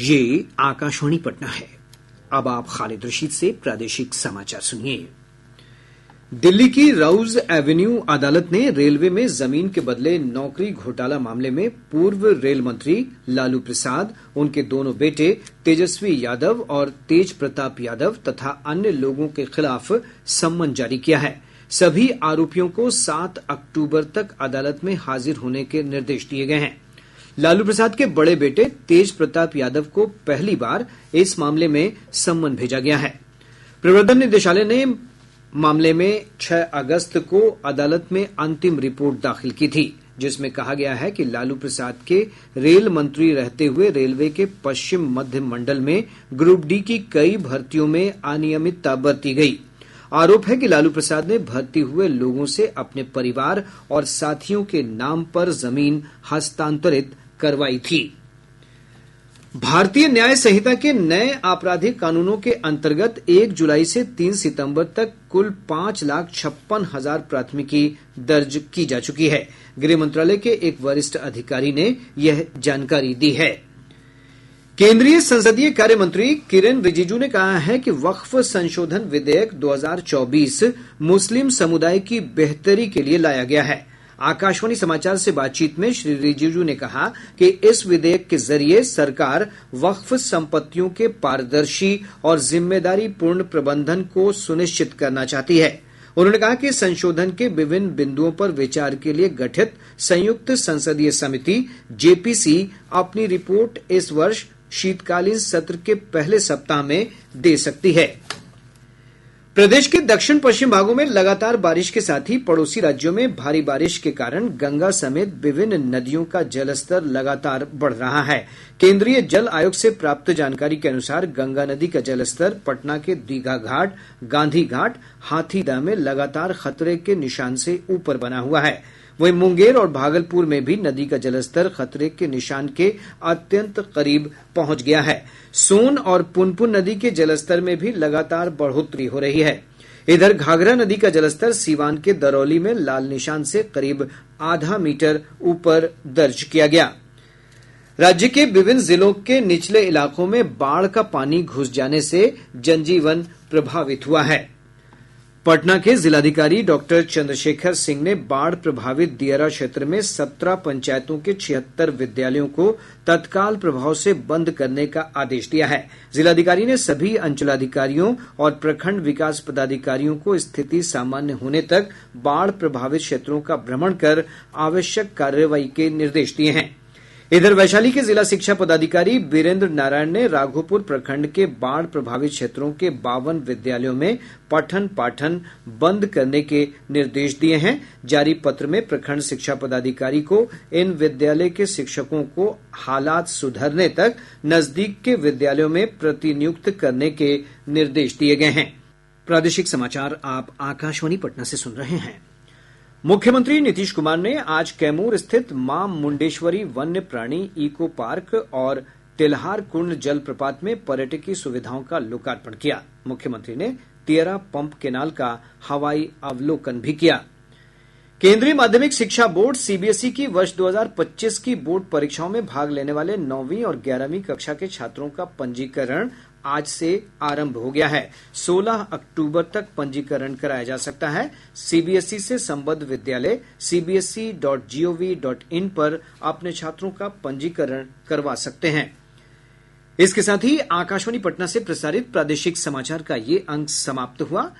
ये आकाशवाणी पटना है। अब आप खालिद रशीद से प्रादेशिक समाचार सुनिए। दिल्ली की राउज एवेन्यू अदालत ने रेलवे में जमीन के बदले नौकरी घोटाला मामले में पूर्व रेल मंत्री लालू प्रसाद, उनके दोनों बेटे तेजस्वी यादव और तेज प्रताप यादव तथा अन्य लोगों के खिलाफ सम्मन जारी किया है। सभी आरोपियों को 7 अक्टूबर तक अदालत में हाजिर होने के निर्देश दिए गए हैं। लालू प्रसाद के बड़े बेटे तेज प्रताप यादव को पहली बार इस मामले में सम्मन भेजा गया है। प्रवर्तन निदेशालय ने मामले में 6 अगस्त को अदालत में अंतिम रिपोर्ट दाखिल की थी, जिसमें कहा गया है कि लालू प्रसाद के रेल मंत्री रहते हुए रेलवे के पश्चिम मध्य मंडल में ग्रुप डी की कई भर्तियों में अनियमितता बरती गई। आरोप है कि लालू प्रसाद ने भर्ती हुए लोगों से अपने परिवार और साथियों के नाम पर जमीन हस्तांतरित करवाई थी। भारतीय न्याय संहिता के नए आपराधिक कानूनों के अंतर्गत 1 जुलाई से 3 सितंबर तक कुल 5,56,000 प्राथमिकी दर्ज की जा चुकी है। गृह मंत्रालय के एक वरिष्ठ अधिकारी ने यह जानकारी दी है। केंद्रीय संसदीय कार्य मंत्री किरेन रिजिजू ने कहा है कि वक्फ संशोधन विधेयक 2024 मुस्लिम समुदाय की बेहतरी के लिए लाया गया है। आकाशवाणी समाचार से बातचीत में श्री रिजिजू ने कहा कि इस विधेयक के जरिए सरकार वक्फ संपत्तियों के पारदर्शी और जिम्मेदारी पूर्ण प्रबंधन को सुनिश्चित करना चाहती है। उन्होंने कहा कि संशोधन के विभिन्न बिंदुओं पर विचार के लिए गठित संयुक्त संसदीय समिति जेपीसी अपनी रिपोर्ट इस वर्ष शीतकालीन सत्र के पहले सप्ताह में दे सकती है। प्रदेश के दक्षिण पश्चिम भागों में लगातार बारिश के साथ ही पड़ोसी राज्यों में भारी बारिश के कारण गंगा समेत विभिन्न नदियों का जलस्तर लगातार बढ़ रहा है। केंद्रीय जल आयोग से प्राप्त जानकारी के अनुसार गंगा नदी का जलस्तर पटना के दीघा घाट, गांधी घाट, हाथीदह में लगातार खतरे के निशान से ऊपर बना हुआ है। वहीं मुंगेर और भागलपुर में भी नदी का जलस्तर खतरे के निशान के अत्यंत करीब पहुंच गया है। सोन और पुनपुन नदी के जलस्तर में भी लगातार बढ़ोतरी हो रही है। इधर घाघरा नदी का जलस्तर सीवान के दरौली में लाल निशान से करीब आधा मीटर ऊपर दर्ज किया गया। राज्य के विभिन्न जिलों के निचले इलाकों में बाढ़ का पानी घुस जाने से जनजीवन प्रभावित हुआ है। पटना के जिलाधिकारी डॉक्टर चंद्रशेखर सिंह ने बाढ़ प्रभावित दियारा क्षेत्र में 17 पंचायतों के 76 विद्यालयों को तत्काल प्रभाव से बंद करने का आदेश दिया है। जिलाधिकारी ने सभी अंचलाधिकारियों और प्रखंड विकास पदाधिकारियों को स्थिति सामान्य होने तक बाढ़ प्रभावित क्षेत्रों का भ्रमण कर आवश्यक कार्रवाई के निर्देश दिए हैं। इधर वैशाली के जिला शिक्षा पदाधिकारी वीरेंद्र नारायण ने राघोपुर प्रखंड के बाढ़ प्रभावित क्षेत्रों के 52 विद्यालयों में पठन पाठन बंद करने के निर्देश दिए हैं। जारी पत्र में प्रखंड शिक्षा पदाधिकारी को इन विद्यालय के शिक्षकों को हालात सुधरने तक नजदीक के विद्यालयों में प्रतिनियुक्त करने के निर्देश दिए गए हैं। प्रादेशिक समाचार आप आकाशवाणी पटना से सुन रहे हैं। मुख्यमंत्री नीतीश कुमार ने आज कैमूर स्थित मां मुंडेश्वरी वन्य प्राणी इको पार्क और तिल्हार कुंड जल प्रपात में पर्यटकीय सुविधाओं का लोकार्पण किया। मुख्यमंत्री ने तियरा पंप केनाल का हवाई अवलोकन भी किया। केंद्रीय माध्यमिक शिक्षा बोर्ड सीबीएसई की वर्ष 2025 की बोर्ड परीक्षाओं में भाग लेने वाले 9वीं और 11वीं कक्षा के छात्रों का पंजीकरण आज से आरंभ हो गया है। 16 अक्टूबर तक पंजीकरण कराया जा सकता है। सीबीएसई से संबद्ध विद्यालय cbse.gov.in पर अपने छात्रों का पंजीकरण करवा सकते हैं। इसके साथ ही आकाशवाणी पटना से प्रसारित प्रादेशिक समाचार का ये अंक समाप्त हुआ।